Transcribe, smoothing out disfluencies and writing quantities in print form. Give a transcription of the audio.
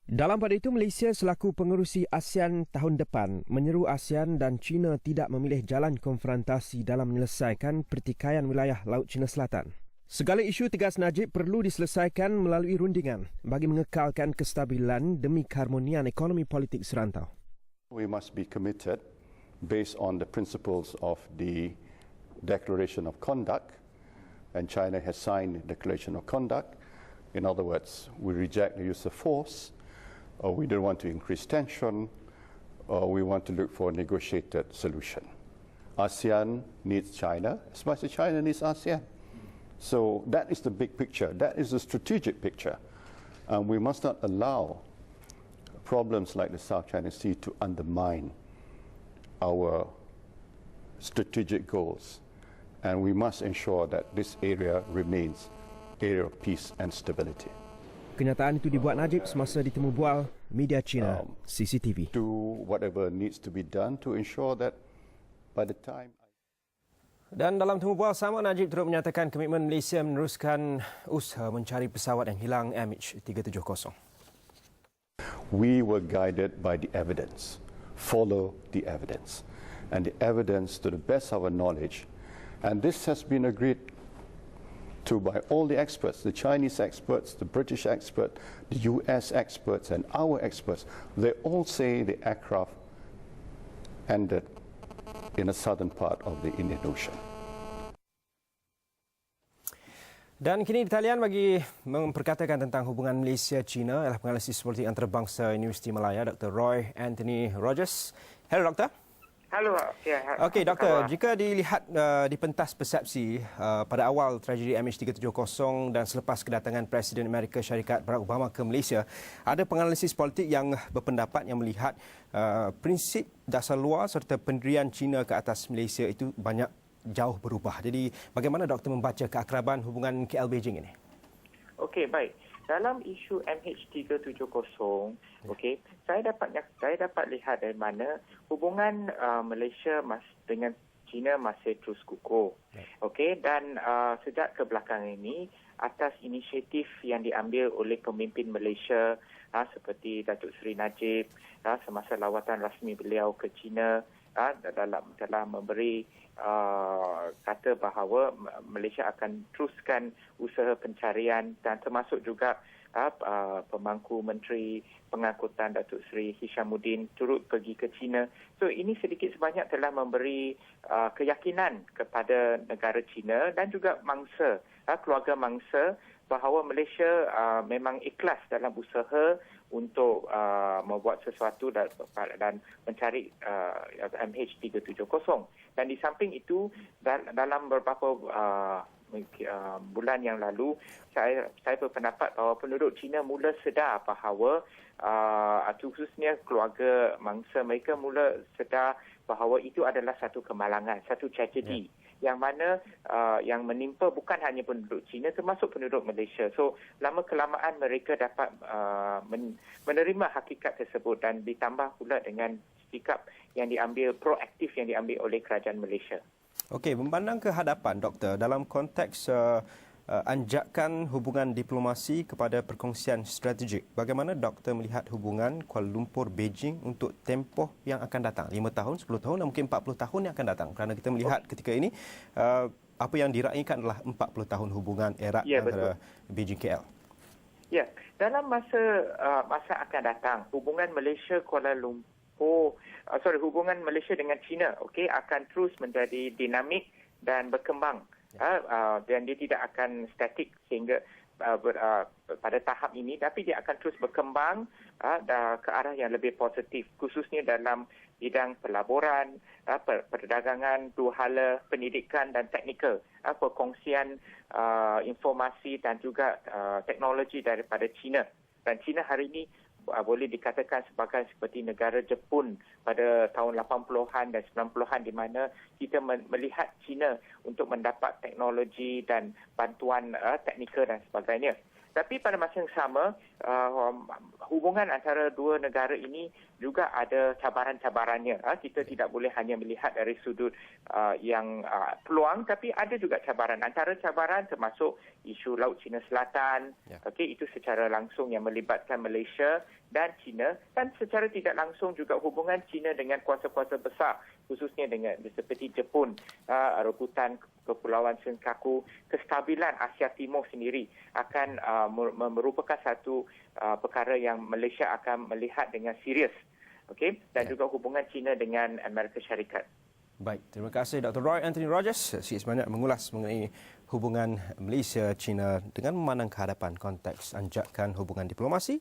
Dalam pada itu, Malaysia selaku pengerusi ASEAN tahun depan menyeru ASEAN dan China tidak memilih jalan konfrontasi dalam menyelesaikan pertikaian wilayah Laut Cina Selatan. Segala isu, tegas Najib, perlu diselesaikan melalui rundingan bagi mengekalkan kestabilan demi keharmonian ekonomi politik serantau. We must be committed based on the principles of the Declaration of Conduct, and China has signed the Declaration of Conduct. In other words, we reject the use of force, or we don't want to increase tension, or we want to look for a negotiated solution. ASEAN needs China as much as China needs ASEAN. So that is the big picture. That is the strategic picture. We must not allow problems like the South China Sea to undermine our strategic goals. And we must ensure that this area remains area of peace and stability. Kenyataan itu dibuat Najib semasa ditemu bual media China, CCTV. Do whatever needs to be done to ensure that by the time... Dan dalam temu bual sama, Najib turut menyatakan komitmen Malaysia meneruskan usaha mencari pesawat yang hilang MH370. We were guided by the evidence. Follow the evidence. And the evidence to the best of our knowledge. And this has been agreed to by all the experts, the Chinese experts, the British experts, the US experts, and our experts. They all say the aircraft ended in the southern part of the Indian Ocean. Dan kini di talian bagi memperkatakan tentang hubungan Malaysia-China ialah penganalisis politik antarabangsa Universiti Malaya, Dr. Roy Anthony Rogers. Hello, Doktor. Halo. Okey, Doktor. Jika dilihat di pentas persepsi pada awal tragedi MH370 dan selepas kedatangan Presiden Amerika Syarikat Barack Obama ke Malaysia, ada penganalisis politik yang berpendapat yang melihat prinsip dasar luar serta pendirian China ke atas Malaysia itu banyak jauh berubah. Jadi bagaimana Doktor membaca keakraban hubungan KL-Beijing ini? Okey, baik. Dalam isu MH370, okey, saya dapat lihat dari mana hubungan Malaysia dengan China masih terus kukuh. Okey, dan sejak kebelakangan ini atas inisiatif yang diambil oleh pemimpin Malaysia seperti Datuk Seri Najib semasa lawatan rasmi beliau ke China dalam memberi kata bahawa Malaysia akan teruskan usaha pencarian dan termasuk juga pemangku Menteri Pengangkutan Datuk Seri Hishamuddin turut pergi ke China. So ini sedikit sebanyak telah memberi keyakinan kepada negara China dan juga mangsa, keluarga mangsa bahawa Malaysia memang ikhlas dalam usaha untuk membuat sesuatu dan mencari MH370. Dan di samping itu, dalam beberapa bulan yang lalu, saya berpendapat bahawa penduduk China mula sedar bahawa khususnya keluarga mangsa mereka mula sedar bahawa itu adalah satu kemalangan, satu tragedi. Yang mana yang menimpa bukan hanya penduduk China termasuk penduduk Malaysia. So lama kelamaan mereka dapat menerima hakikat tersebut dan ditambah pula dengan sikap yang diambil proaktif yang diambil oleh kerajaan Malaysia. Okey, memandang ke hadapan Doktor dalam konteks anjakan hubungan diplomasi kepada perkongsian strategik. Bagaimana Doktor melihat hubungan Kuala Lumpur-Beijing untuk tempoh yang akan datang? 5 tahun, 10 tahun dan mungkin 40 tahun yang akan datang. Kerana kita melihat ketika ini, apa yang diraihkan adalah 40 tahun hubungan erat antara Beijing-KL. Ya, dalam masa akan datang, hubungan Malaysia-Kuala Lumpur, hubungan Malaysia dengan China akan terus menjadi dinamik dan berkembang. Dan dia tidak akan statik sehingga pada tahap ini, tapi dia akan terus berkembang ke arah yang lebih positif, khususnya dalam bidang pelaburan, perdagangan, dua hala, pendidikan dan teknikal, perkongsian informasi dan juga teknologi daripada China. Dan China hari ini boleh dikatakan seperti negara Jepun pada tahun 80-an dan 90-an di mana kita melihat China untuk mendapat teknologi dan bantuan teknikal dan sebagainya. Tapi pada masa yang sama, hubungan antara dua negara ini juga ada cabaran-cabarannya. Kita tidak boleh hanya melihat dari sudut yang peluang, tapi ada juga cabaran. Antara cabaran termasuk isu Laut Cina Selatan, itu secara langsung yang melibatkan Malaysia dan China, dan secara tidak langsung juga hubungan China dengan kuasa-kuasa besar, khususnya dengan seperti Jepun, rebutan Kepulauan Senkaku. Kestabilan Asia Timur sendiri akan merupakan satu perkara yang Malaysia akan melihat dengan serius. Dan juga hubungan China dengan Amerika Syarikat. Baik, terima kasih Dr. Roy Anthony Rogers. Sikit sebanyak mengulas mengenai hubungan Malaysia-China dengan memandang kehadapan konteks anjakan hubungan diplomasi